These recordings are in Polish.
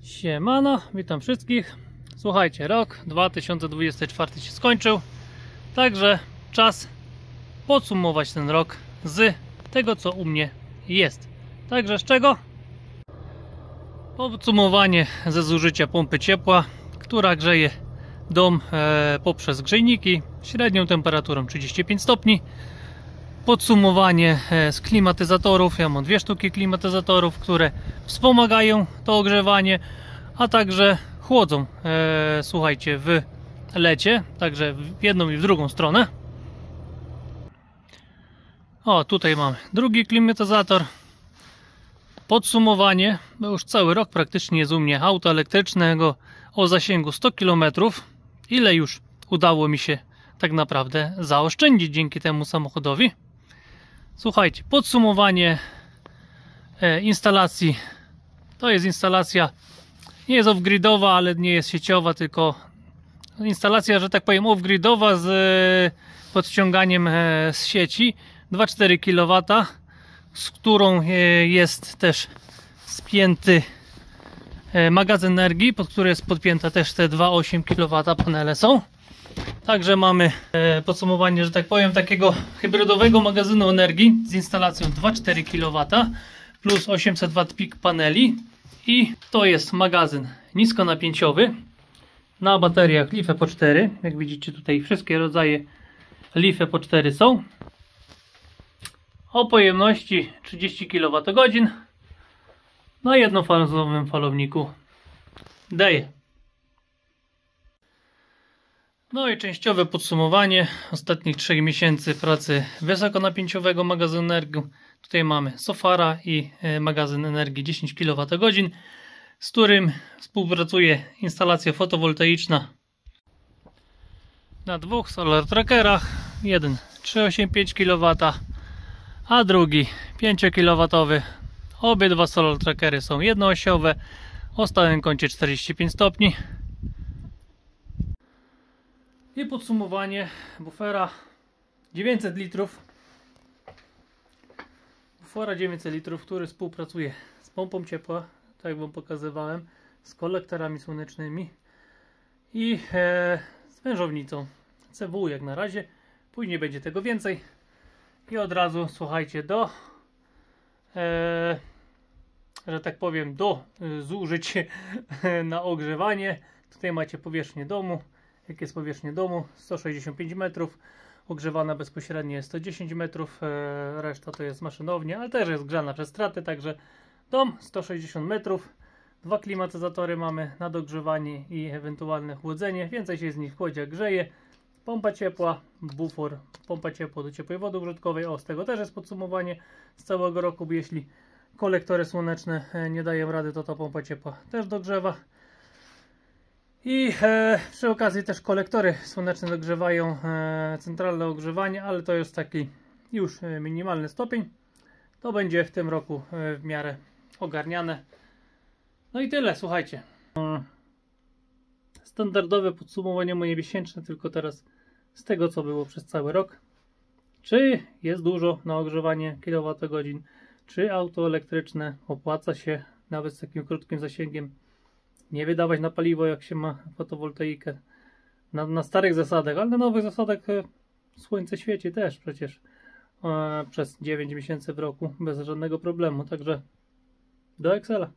Siemano, witam wszystkich. Słuchajcie, rok 2024 się skończył, także czas podsumować ten rok z tego, co u mnie jest. Także z czego? Podsumowanie ze zużycia pompy ciepła, która grzeje dom poprzez grzejniki średnią temperaturą 35 stopni. Podsumowanie z klimatyzatorów. Ja mam dwie sztuki klimatyzatorów, które wspomagają to ogrzewanie, a także chłodzą, słuchajcie, w lecie, także w jedną i w drugą stronę. O, tutaj mamy drugi klimatyzator. Podsumowanie, bo już cały rok praktycznie jest u mnie auto elektrycznego o zasięgu 100 km. Ile już udało mi się tak naprawdę zaoszczędzić dzięki temu samochodowi. Słuchajcie, podsumowanie instalacji. To jest instalacja, nie jest off-gridowa, ale nie jest sieciowa, tylko instalacja, że tak powiem, off-gridowa z podciąganiem z sieci 2,4 kW, z którą jest też spięty magazyn energii, pod który jest podpięta też te 2,8 kW panele są. Także mamy podsumowanie, że tak powiem, takiego hybrydowego magazynu energii z instalacją 2,4 kW plus 800 W pik paneli. I to jest magazyn niskonapięciowy na bateriach LiFePO4. Jak widzicie, tutaj wszystkie rodzaje LiFePO4 są. O pojemności 30 kWh na jednofazowym falowniku daje. No i częściowe podsumowanie ostatnich 3 miesięcy pracy wysokonapięciowego magazynu energii. Tutaj mamy Sofara i magazyn energii 10 kWh, z którym współpracuje instalacja fotowoltaiczna na dwóch solar trackerach. Jeden 385 kW, a drugi 5 kW. Obydwa solar trackery są jednoosiowe o stałym kącie 45 stopni. I podsumowanie bufera 900 litrów. Bufera 900 litrów, który współpracuje z pompą ciepła, tak jak wam pokazywałem, z kolektorami słonecznymi i z wężownicą CW jak na razie. Później będzie tego więcej. I od razu, słuchajcie, do że tak powiem, do zużyć na ogrzewanie. Tutaj macie powierzchnię domu. Jak jest powierzchnia domu? 165 metrów. Ogrzewana bezpośrednio jest 110 metrów. Reszta to jest maszynownia, ale też jest grzana przez straty. Także dom 160 metrów. Dwa klimatyzatory mamy na dogrzewanie i ewentualne chłodzenie. Więcej się z nich chłodzi, jak grzeje. Pompa ciepła, bufor, pompa ciepła do ciepłej wody użytkowej. O, z tego też jest podsumowanie z całego roku, bo jeśli kolektory słoneczne nie dają rady, to ta pompa ciepła też dogrzewa. I przy okazji też kolektory słoneczne dogrzewają centralne ogrzewanie, ale to jest taki już minimalny stopień. To będzie w tym roku w miarę ogarniane. No i tyle, słuchajcie. Standardowe podsumowanie moje miesięczne, tylko teraz z tego, co było przez cały rok. Czy jest dużo na ogrzewanie kilowatogodzin, czy auto elektryczne opłaca się nawet z takim krótkim zasięgiem nie wydawać na paliwo, jak się ma fotowoltaikę na starych zasadach, ale na nowych zasadach słońce świeci też przecież przez 9 miesięcy w roku bez żadnego problemu, także do Excela.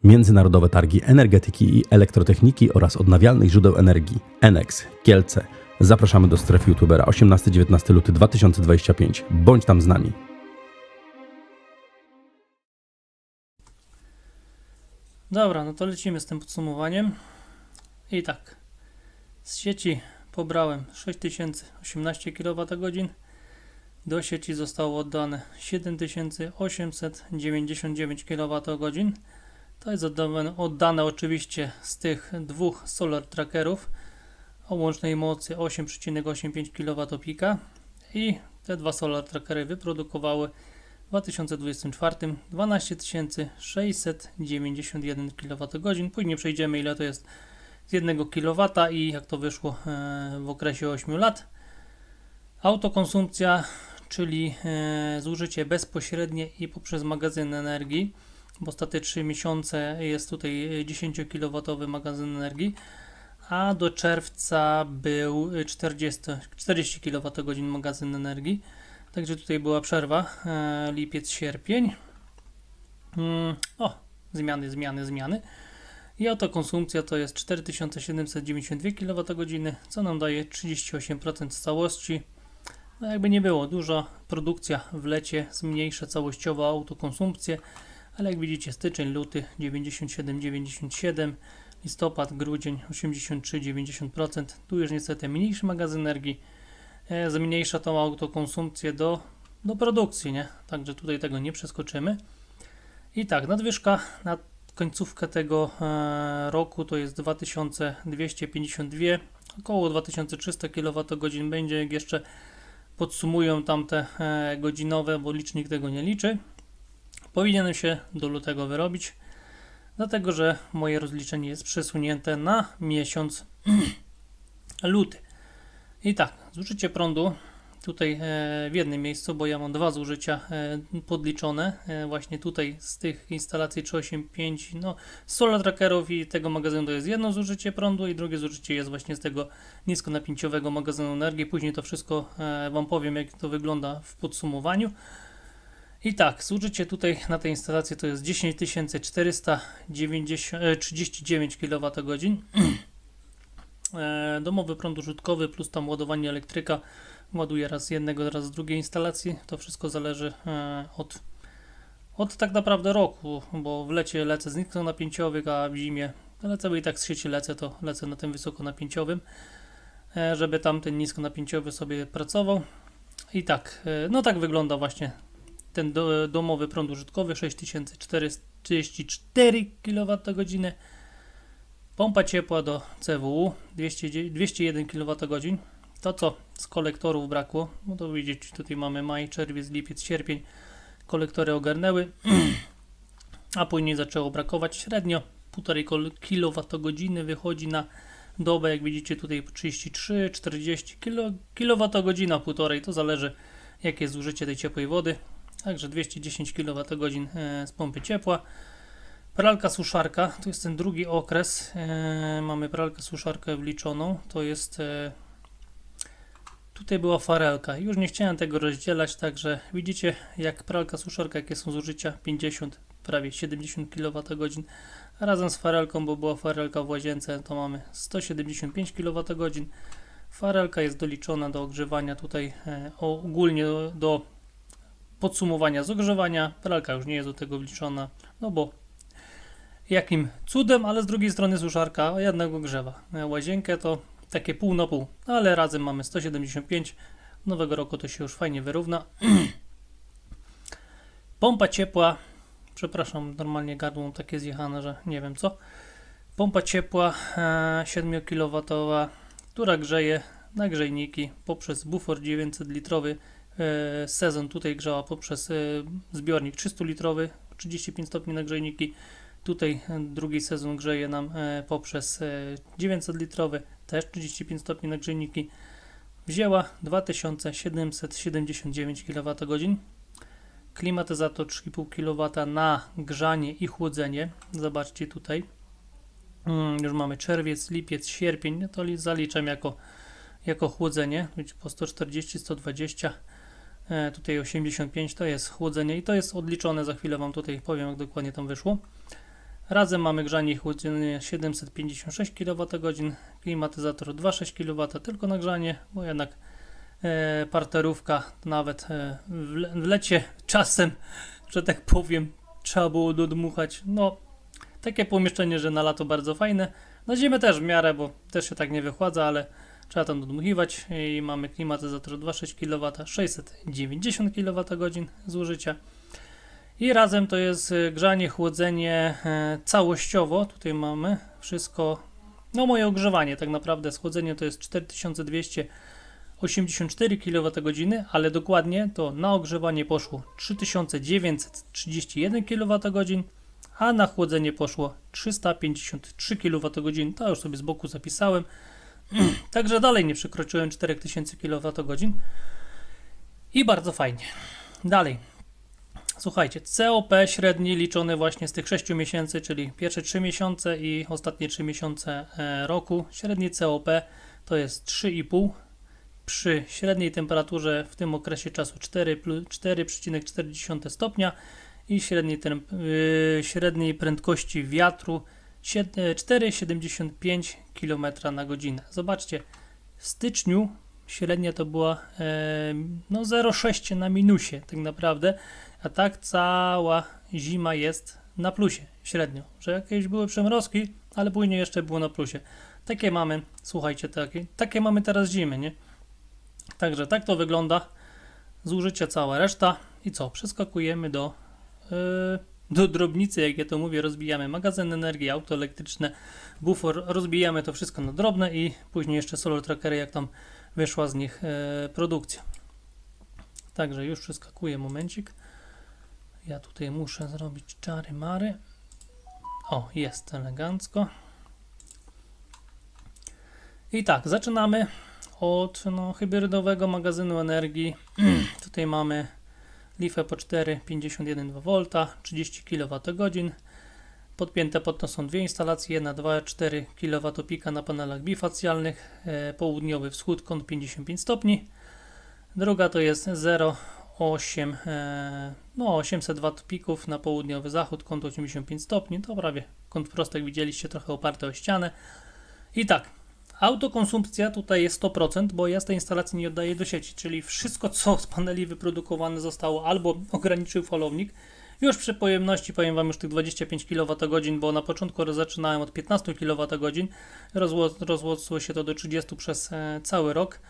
Międzynarodowe Targi Energetyki i Elektrotechniki oraz Odnawialnych Źródeł Energii ENEX Kielce. Zapraszamy do strefy youtubera 18-19 luty 2025. Bądź tam z nami. Dobra, no to lecimy z tym podsumowaniem. I tak, z sieci pobrałem 6018 kWh, do sieci zostało oddane 7899 kWh. To jest oddane oczywiście z tych dwóch solar trackerów o łącznej mocy 8,85 kW pika i te dwa solar trackery wyprodukowały w 2024 12 691 kWh. Później przejdziemy, ile to jest z 1 kW i jak to wyszło w okresie 8 lat. Autokonsumpcja, czyli zużycie bezpośrednie i poprzez magazyn energii w ostatnie 3 miesiące jest tutaj 10 kW magazyn energii, a do czerwca był 40 kWh magazyn energii. Także tutaj była przerwa, lipiec, sierpień. Zmiany. I oto konsumpcja to jest 4792 kWh, co nam daje 38% z całości. No jakby nie było dużo, produkcja w lecie zmniejsza całościowo autokonsumpcję, ale jak widzicie styczeń, luty 97, listopad, grudzień 83-90%. Tu już niestety mniejszy magazyn energii zmniejsza tą autokonsumpcję do produkcji, nie? Także tutaj tego nie przeskoczymy. I tak, nadwyżka na końcówkę tego roku to jest 2252, około 2300 kWh będzie, jak jeszcze podsumują tamte godzinowe, bo licznik tego nie liczy. Powinienem się do lutego wyrobić, dlatego że moje rozliczenie jest przesunięte na miesiąc luty. I tak, zużycie prądu tutaj w jednym miejscu, bo ja mam dwa zużycia podliczone właśnie tutaj z tych instalacji 385, no z solar trackerów i tego magazynu to jest jedno zużycie prądu i drugie zużycie jest właśnie z tego niskonapięciowego magazynu energii. Później to wszystko Wam powiem, jak to wygląda w podsumowaniu. I tak, zużycie tutaj na tej instalacji to jest 10 439 kWh. Domowy prąd użytkowy plus tam ładowanie elektryka ładuję raz z jednego, raz z drugiej instalacji. To wszystko zależy od tak naprawdę roku, bo w lecie lecę z niskonapięciowych, a w zimie lecę i tak z sieci to lecę na tym wysokonapięciowym, żeby tam ten niskonapięciowy sobie pracował. I tak, no tak wygląda właśnie ten domowy prąd użytkowy, 6434 kWh. Pompa ciepła do CWU 201 kWh. To co z kolektorów brakło, no to widzicie, tutaj mamy maj, czerwiec, lipiec, sierpień. Kolektory ogarnęły, a później zaczęło brakować. Średnio 1,5 kWh wychodzi na dobę, jak widzicie tutaj 33-40 kWh, 1,5, to zależy jakie jest zużycie tej ciepłej wody. Także 210 kWh z pompy ciepła. Pralka, suszarka, to jest ten drugi okres. Mamy pralkę, suszarkę wliczoną. To jest tutaj była farelka. Już nie chciałem tego rozdzielać, także widzicie jak pralka, suszarka, jakie są zużycia, 50, prawie 70 kWh. Razem z farelką, bo była farelka w łazience, to mamy 175 kWh. Farelka jest doliczona do ogrzewania tutaj ogólnie do podsumowania z ogrzewania. Pralka już nie jest do tego wliczona, no bo jakim cudem, ale z drugiej strony suszarka jednak ogrzewa. Łazienkę to takie pół na pół, ale razem mamy 175. Nowego roku to się już fajnie wyrówna. Pompa ciepła, przepraszam, normalnie gardło mam takie zjechane, że nie wiem co. Pompa ciepła 7 kW, która grzeje nagrzejniki poprzez bufor 900 litrowy. Sezon tutaj grzała poprzez zbiornik 300 litrowy, 35 stopni nagrzejniki. Tutaj drugi sezon grzeje nam poprzez 900 litrowy, też 35 stopni nagrzejniki. Wzięła 2779 kWh. Klimatyzator 3,5 kW na grzanie i chłodzenie. Zobaczcie tutaj. Już mamy czerwiec, lipiec, sierpień. To zaliczam jako chłodzenie. Po 140, 120. Tutaj 85 to jest chłodzenie i to jest odliczone. Za chwilę Wam tutaj powiem, jak dokładnie tam wyszło. Razem mamy grzanie i chłodzenie 756 kWh, klimatyzator 2,6 kW, tylko na grzanie, bo jednak parterówka nawet w lecie czasem, że tak powiem, trzeba było dodmuchać. No, takie pomieszczenie, że na lato bardzo fajne, na zimę też w miarę, bo też się tak nie wychładza, ale trzeba tam dodmuchiwać i mamy klimatyzator 2,6 kW, 690 kWh zużycia. I razem to jest grzanie, chłodzenie całościowo. Tutaj mamy wszystko, no moje ogrzewanie tak naprawdę z chłodzeniem to jest 4284 kWh, ale dokładnie to na ogrzewanie poszło 3931 kWh, a na chłodzenie poszło 353 kWh. To już sobie z boku zapisałem. Także dalej nie przekroczyłem 4000 kWh i bardzo fajnie. Dalej. Słuchajcie, COP średni liczony właśnie z tych 6 miesięcy, czyli pierwsze 3 miesiące i ostatnie 3 miesiące roku. Średni COP to jest 3,5 przy średniej temperaturze w tym okresie czasu 4,4 stopnia i średniej prędkości wiatru 4,75 km na godzinę. Zobaczcie, w styczniu średnia to była no 0,6 na minusie tak naprawdę, a tak cała zima jest na plusie średnio, że jakieś były przymrozki, ale później jeszcze było na plusie. Takie mamy, słuchajcie, takie mamy teraz zimy, nie? Także tak to wygląda, zużycie cała reszta i co, przeskakujemy do drobnicy, jak ja to mówię, rozbijamy magazyn energii, auto elektryczne, bufor, rozbijamy to wszystko na drobne i później jeszcze solar trackery, jak tam wyszła z nich produkcja. Także już przeskakuję, momencik. Ja tutaj muszę zrobić czary mary. O, jest elegancko. I tak, zaczynamy od hybrydowego magazynu energii. Tutaj mamy lifę po 4,51 V, 30 kWh. Podpięte pod to są dwie instalacje, jedna 2,4 kW pika na panelach bifacjalnych, południowy wschód, kąt 55 stopni. Druga to jest 0,8 800 W pików na południowy zachód, kąt 85 stopni. To prawie kąt prostek, widzieliście, trochę oparte o ścianę. I tak, autokonsumpcja tutaj jest 100%, bo ja z tej instalacji nie oddaję do sieci, czyli wszystko, co z paneli wyprodukowane zostało, albo ograniczył falownik. Już przy pojemności, powiem Wam, już tych 25 kWh, bo na początku zaczynałem od 15 kWh, rozrosło się to do 30 przez cały rok.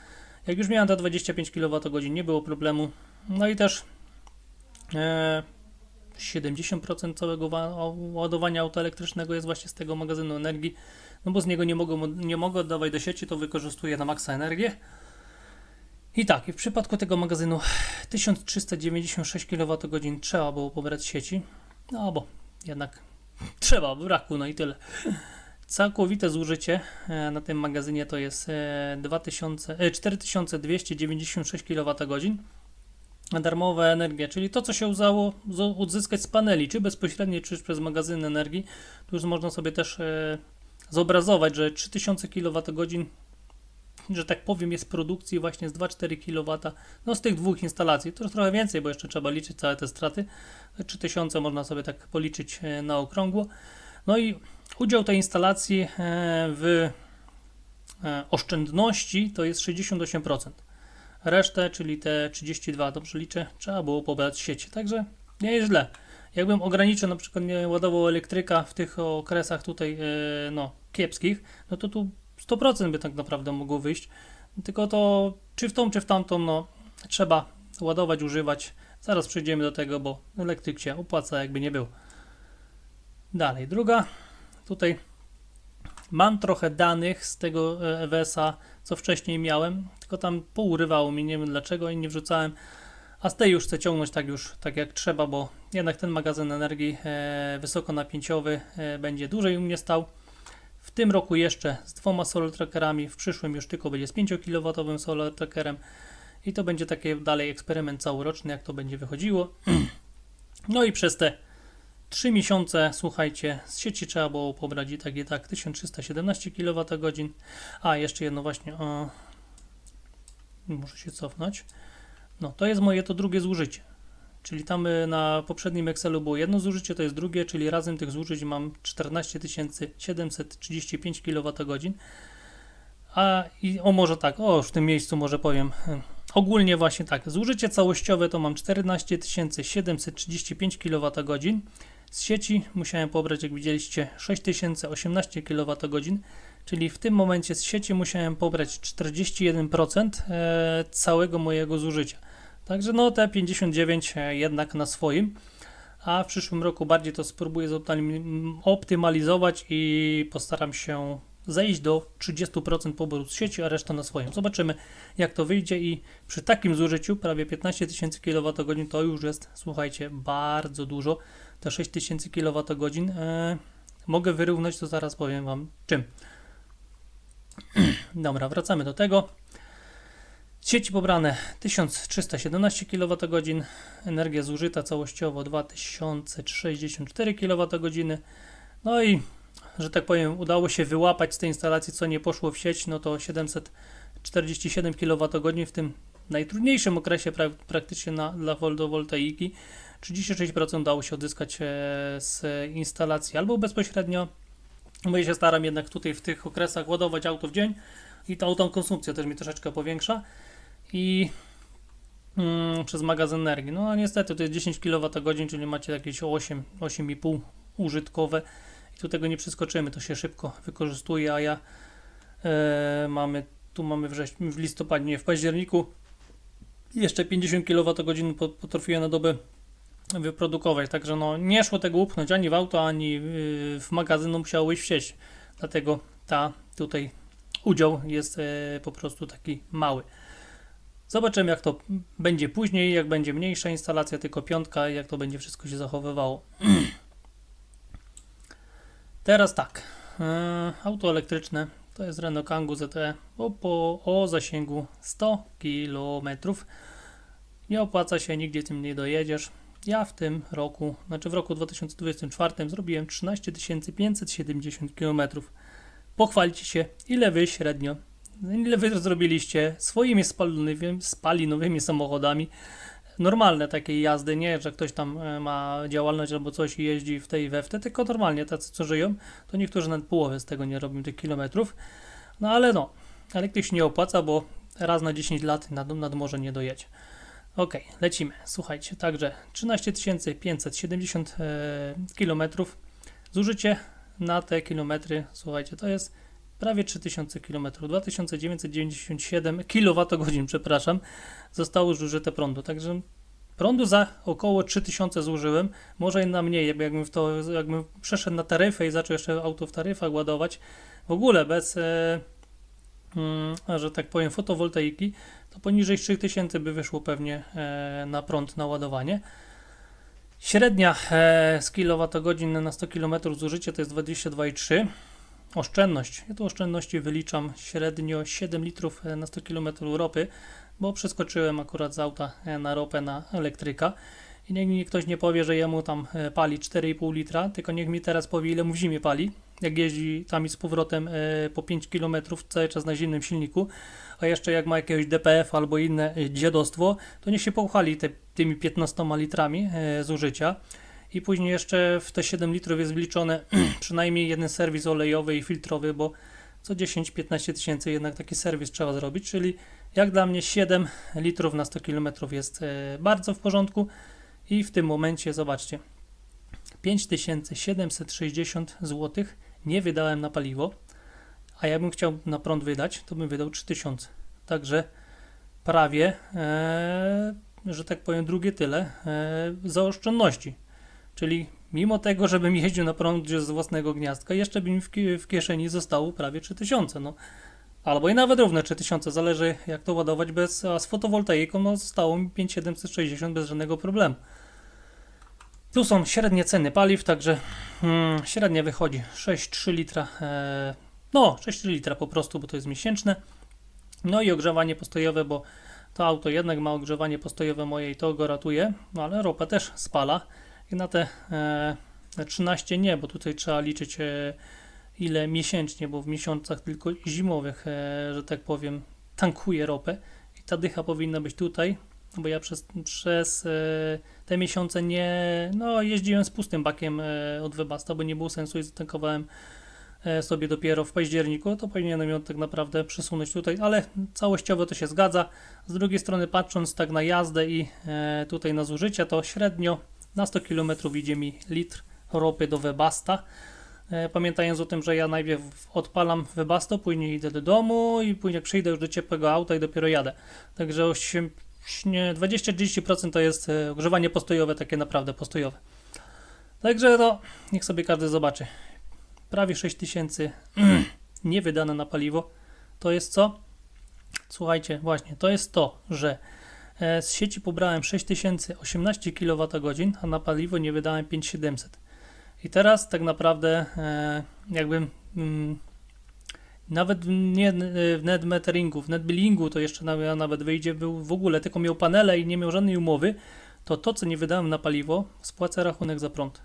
Jak już miałem te 25 kWh, nie było problemu. No i też 70% całego ładowania auta elektrycznego jest właśnie z tego magazynu energii, no bo z niego nie mogę oddawać do sieci, to wykorzystuję na maksa energię. I tak, w przypadku tego magazynu 1396 kWh trzeba było pobrać z sieci, no bo jednak trzeba, brakło, no i tyle. Całkowite zużycie na tym magazynie to jest 4296 kWh. Darmowa energia, czyli to, co się udało odzyskać z paneli, czy bezpośrednio, czy przez magazyn energii. Tu już można sobie też zobrazować, że 3000 kWh, że tak powiem, jest produkcji właśnie z 2,4 kW, no z tych dwóch instalacji. To już trochę więcej, bo jeszcze trzeba liczyć całe te straty. 3000 można sobie tak policzyć na okrągło. No i udział tej instalacji w oszczędności to jest 68%. Resztę, czyli te 32, dobrze liczę, trzeba było pobrać z sieci. Także nie jest źle. Jakbym ograniczył, na przykład nie ładował elektryka w tych okresach tutaj kiepskich, no to tu 100% by tak naprawdę mogło wyjść. Tylko to czy w tą, czy w tamtą, trzeba ładować, używać. Zaraz przejdziemy do tego, bo elektryk się opłaca, jakby nie był. Dalej, druga. Tutaj mam trochę danych z tego EWS-a, co wcześniej miałem, tylko tam pourywało mi, nie wiem dlaczego i nie wrzucałem. A z tej już chcę ciągnąć tak jak trzeba, bo jednak ten magazyn energii wysokonapięciowy będzie dłużej u mnie stał. W tym roku jeszcze z 2 solar trackerami, w przyszłym już tylko będzie z 5 kW solar trackerem i to będzie taki dalej eksperyment całoroczny, jak to będzie wychodziło. No i przez te 3 miesiące, słuchajcie, z sieci trzeba było pobrać i tak 1317 kWh. A jeszcze jedno właśnie, muszę się cofnąć. No to jest moje to drugie zużycie. Czyli tam na poprzednim Excelu było jedno zużycie, to jest drugie, czyli razem tych zużyć mam 14 735 kWh. Może tak, w tym miejscu może powiem. Ogólnie właśnie tak, zużycie całościowe to mam 14 735 kWh. Z sieci musiałem pobrać, jak widzieliście, 6018 kWh, czyli w tym momencie z sieci musiałem pobrać 41% całego mojego zużycia. Także te 59 jednak na swoim, a w przyszłym roku bardziej to spróbuję optymalizować i postaram się zejść do 30% poboru z sieci, a resztę na swoim. Zobaczymy, jak to wyjdzie i przy takim zużyciu prawie 15 000 kWh to już jest, słuchajcie, bardzo dużo. Te 6000 kWh mogę wyrównać, to zaraz powiem Wam czym. Dobra, wracamy do tego. Z sieci pobrane 1317 kWh, energia zużyta całościowo 2064 kWh. No i, że tak powiem, udało się wyłapać z tej instalacji, co nie poszło w sieć, no to 747 kWh w tym najtrudniejszym okresie praktycznie dla fotowoltaiki. 36% udało się odzyskać z instalacji albo bezpośrednio, bo ja się staram jednak tutaj w tych okresach ładować auto w dzień i ta autokonsumpcja też mi troszeczkę powiększa i przez magazyn energii. No a niestety to jest 10 kWh, czyli macie jakieś 8,5 użytkowe i tu tego nie przeskoczymy, to się szybko wykorzystuje, a ja mamy w listopadzie, nie, w październiku jeszcze 50 kWh potrafiłem na dobę wyprodukować, także no nie szło tego upchnąć ani w auto, ani w magazyn, no musiało iść w sieć, dlatego tutaj udział jest po prostu taki mały. Zobaczymy, jak to będzie później, jak będzie mniejsza instalacja, tylko piątka, jak to będzie wszystko się zachowywało. Teraz tak, auto elektryczne to jest Renault Kangoo ZTE o zasięgu 100 km. Nie opłaca się, nigdzie tym nie dojedziesz. Ja w tym roku, znaczy w roku 2024 zrobiłem 13 570 km. Pochwalcie się, ile wy zrobiliście swoimi spalinowymi samochodami. Normalne takiej jazdy, nie, że ktoś tam ma działalność albo coś i jeździ w tej i we w te, tylko normalnie tacy, co żyją, to niektórzy nawet połowę z tego nie robią, tych kilometrów. No ale no, elektryk się nie opłaca, bo raz na 10 lat nad morze nie dojedzie. Ok, lecimy. Słuchajcie, także 13 570 km. Zużycie na te kilometry, słuchajcie, to jest prawie 3000 km, 2997 kWh, przepraszam, zostało zużyte prądu. Także prądu za około 3000 zużyłem, może na mniej, jakbym przeszedł na taryfę i zaczął jeszcze auto w taryfach ładować, w ogóle bez, że tak powiem, fotowoltaiki, to poniżej 3000 by wyszło pewnie na prąd, na ładowanie. Średnia z kilowatogodzin na 100 km zużycie to jest 22,3. Oszczędność. Ja tu oszczędności wyliczam średnio 7 litrów na 100 km ropy, bo przeskoczyłem akurat z auta na ropę na elektryka. I niech mi ktoś nie powie, że jemu tam pali 4,5 litra, tylko niech mi teraz powie, ile mu w zimie pali, jak jeździ tam i z powrotem po 5 km cały czas na zimnym silniku, a jeszcze jak ma jakiegoś DPF albo inne dziadostwo, to niech się pochwali tymi 15 litrami zużycia. I później jeszcze w te 7 litrów jest wliczone przynajmniej jeden serwis olejowy i filtrowy, bo co 10-15 tysięcy jednak taki serwis trzeba zrobić, czyli jak dla mnie 7 litrów na 100 km jest bardzo w porządku i w tym momencie zobaczcie, 5760 zł nie wydałem na paliwo, a ja bym chciał na prąd wydać, to bym wydał 3000, także prawie, że tak powiem, drugie tyle za oszczędności. Czyli mimo tego, żebym jeździł na prądzie z własnego gniazdka, jeszcze by mi w kieszeni zostało prawie 3000. No. Albo i nawet równe 3000, zależy jak to ładować a z fotowoltaiką no, zostało mi 5760 bez żadnego problemu. Tu są średnie ceny paliw, także średnia wychodzi 6,3 litra, no 6,3 litra po prostu, bo to jest miesięczne. No i ogrzewanie postojowe, bo to auto jednak ma ogrzewanie postojowe moje i to go ratuje, no ale ropa też spala. I na te 13 nie, bo tutaj trzeba liczyć ile miesięcznie, bo w miesiącach tylko zimowych, że tak powiem, tankuję ropę i ta dycha powinna być tutaj, bo ja przez te miesiące jeździłem z pustym bakiem od Webasta, bo nie było sensu i zatankowałem sobie dopiero w październiku, to powinienem ją tak naprawdę przesunąć tutaj, ale całościowo to się zgadza. Z drugiej strony patrząc tak na jazdę i tutaj na zużycie, to średnio na 100 km idzie mi litr ropy do Webasta. Pamiętając o tym, że ja najpierw odpalam Webasto, później idę do domu i później jak przyjdę już do ciepłego auta i dopiero jadę. Także 20-30% to jest ogrzewanie postojowe, takie naprawdę postojowe. Także no, niech sobie każdy zobaczy. Prawie 6000 nie wydane na paliwo. To jest co? Słuchajcie, właśnie, to jest to, że z sieci pobrałem 6018 kWh, a na paliwo nie wydałem 5700. I teraz tak naprawdę jakbym Nawet nie w net meteringu, w net billingu to jeszcze nawet wyjdzie, był w ogóle, tylko miał panele i nie miał żadnej umowy, to co nie wydałem na paliwo, spłacę rachunek za prąd.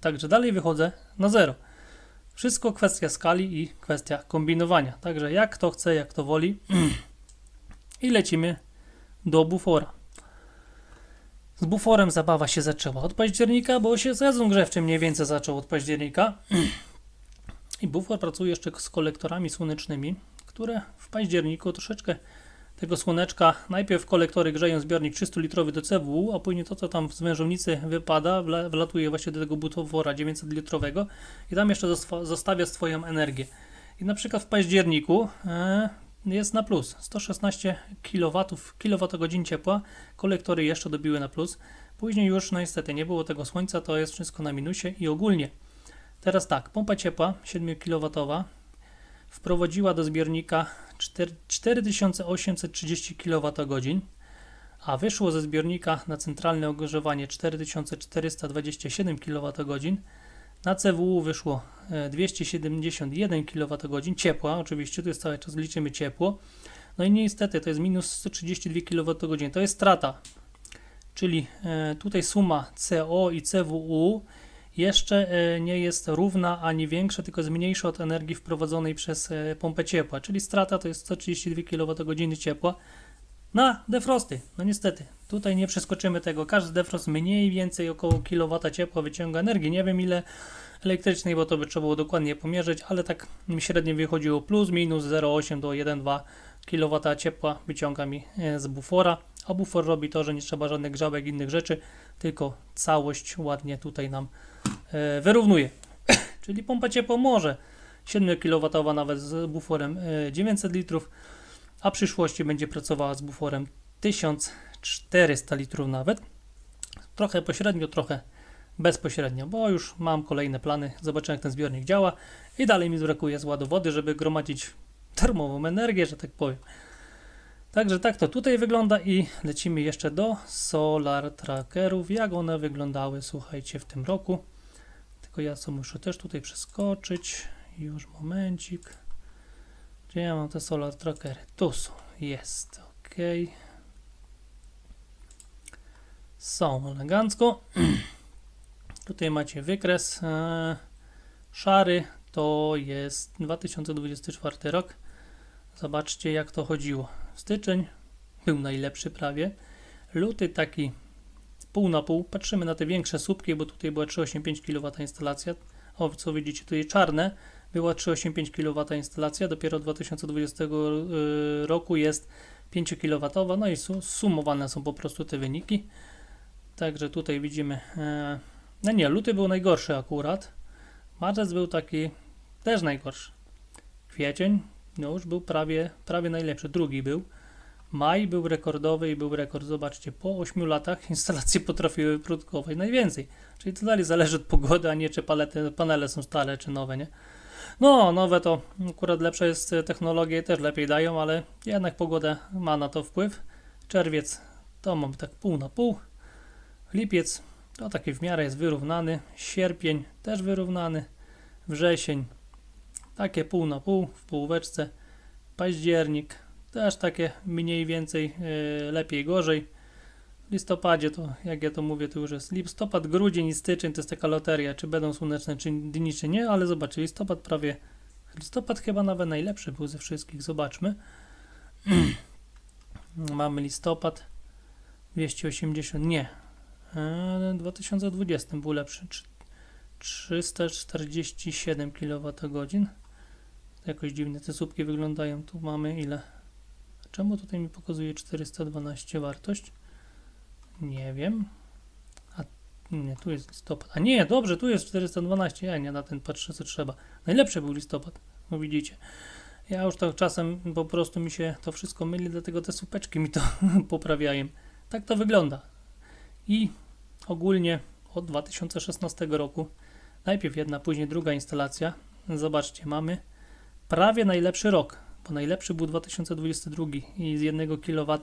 Także dalej wychodzę na zero. Wszystko kwestia skali i kwestia kombinowania. Także jak kto chce, jak kto woli. I lecimy do bufora. Z buforem zabawa się zaczęła od października, bo się sezon grzewczy mniej więcej zaczął od października. I bufor pracuje jeszcze z kolektorami słonecznymi, które w październiku troszeczkę tego słoneczka, najpierw kolektory grzeją zbiornik 300-litrowy do CWU, a później to, co tam z wężownicy wypada, wlatuje właśnie do tego bufora 900-litrowego i tam jeszcze zostawia swoją energię. I na przykład w październiku jest na plus, 116 kWh ciepła, kolektory jeszcze dobiły na plus, później już no niestety nie było tego słońca, to jest wszystko na minusie i ogólnie. Teraz tak, pompa ciepła 7 kW wprowadziła do zbiornika 4830 kWh, a wyszło ze zbiornika na centralne ogrzewanie 4427 kWh, na CWU wyszło 271 kWh ciepła, oczywiście, tu jest cały czas liczymy ciepło, no i niestety to jest minus 132 kWh, to jest strata, czyli tutaj suma CO i CWU jeszcze nie jest równa ani większa, tylko jest mniejsza od energii wprowadzonej przez pompę ciepła, czyli strata to jest 132 kWh ciepła na defrosty. No niestety, tutaj nie przeskoczymy tego, każdy defrost mniej więcej około kilowata ciepła wyciąga energii, nie wiem ile elektrycznej, bo to by trzeba było dokładnie pomierzyć, ale tak mi średnio wychodziło plus minus 0,8 do 1,2 kW ciepła wyciąga mi z bufora, a bufor robi to, że nie trzeba żadnych grzałek, innych rzeczy, tylko całość ładnie tutaj nam wyrównuje. Czyli pompa ciepła może 7 kW nawet z buforem 900 litrów, a w przyszłości będzie pracowała z buforem 1400 litrów nawet. Trochę pośrednio, trochę bezpośrednio, bo już mam kolejne plany, zobaczymy jak ten zbiornik działa i dalej mi brakuje z ładu wody, żeby gromadzić termową energię, że tak powiem. Także tak to tutaj wygląda i lecimy jeszcze do Solar Trackerów, jak one wyglądały, słuchajcie, w tym roku. Tylko ja sobie muszę też tutaj przeskoczyć, już momencik. Gdzie ja mam te Solar Trackery? Tu są, jest, ok. Są elegancko. Tutaj macie wykres szary, to jest 2024 rok. Zobaczcie jak to chodziło. Styczeń był najlepszy prawie. Luty taki pół na pół. Patrzymy na te większe słupki, bo tutaj była 385 kW instalacja. O, co widzicie, tutaj czarne. Była 385 kW instalacja. Dopiero od 2020 roku jest 5 kW. No i sumowane są po prostu te wyniki. Także tutaj widzimy. No nie, luty był najgorszy akurat. Marzec był taki też najgorszy. Kwiecień no już był prawie najlepszy. Drugi był. Maj był rekordowy i był rekord. Zobaczcie, po 8 latach instalacje potrafiły produkować najwięcej. Czyli to dalej zależy od pogody, a nie czy panele są stare czy nowe, nie? No, nowe to akurat lepsza jest technologia i też lepiej dają, ale jednak pogoda ma na to wpływ. Czerwiec to mamy tak pół na pół. Lipiec to taki w miarę jest wyrównany. Sierpień też wyrównany. Wrzesień takie pół na pół w półeczce. Październik też takie mniej więcej, lepiej, gorzej. W listopadzie to, jak ja to mówię, to już jest listopad, grudzień i styczeń, to jest taka loteria, czy będą słoneczne dni, czy nie, ale zobaczcie, listopad chyba nawet najlepszy był ze wszystkich, zobaczmy. Mamy listopad 280, nie, 2020 był lepszy, 347 kWh. Jakoś dziwnie te słupki wyglądają. Tu mamy ile? Czemu tutaj mi pokazuje 412 wartość? Nie wiem. A nie, tu jest listopad. A nie, dobrze, tu jest 412. Ja nie na ten patrzę co trzeba. Najlepszy był listopad. No widzicie. Ja już tak czasem po prostu mi się to wszystko myli, dlatego te słupeczki mi to poprawiają. Tak to wygląda. I ogólnie od 2016 roku najpierw jedna, później druga instalacja. Zobaczcie, mamy prawie najlepszy rok, bo najlepszy był 2022 i z 1 kW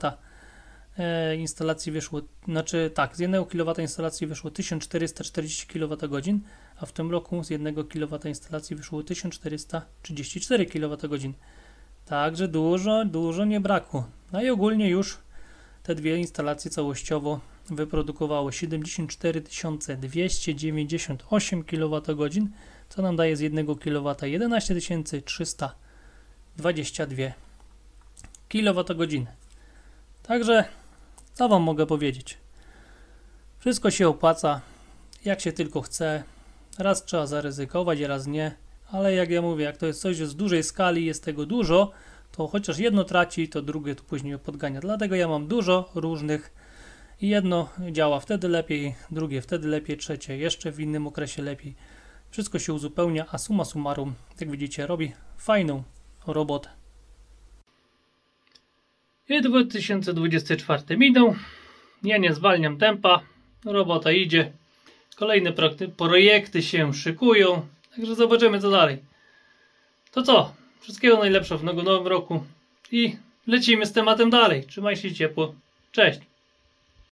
instalacji wyszło, znaczy tak, z 1 kW instalacji wyszło 1440 kWh, a w tym roku z 1 kW instalacji wyszło 1434 kWh. Także dużo nie brakło. No i ogólnie już te dwie instalacje całościowo wyprodukowały 74 298 kWh, co nam daje z 1 kW 11 322 kWh. Także co Wam mogę powiedzieć? Wszystko się opłaca, jak się tylko chce. Raz trzeba zaryzykować, raz nie. Ale jak ja mówię, jak to jest coś z dużej skali, jest tego dużo, to chociaż jedno traci, to drugie tu później podgania. Dlatego ja mam dużo różnych i jedno działa wtedy lepiej, drugie wtedy lepiej, trzecie jeszcze w innym okresie lepiej. Wszystko się uzupełnia, a summa summarum, jak widzicie, robi fajną robotę. I 2024 minął. Ja nie zwalniam tempa. Robota idzie. Kolejne projekty się szykują. Także zobaczymy co dalej. To co? Wszystkiego najlepszego w nowym roku. I lecimy z tematem dalej. Trzymaj się ciepło. Cześć.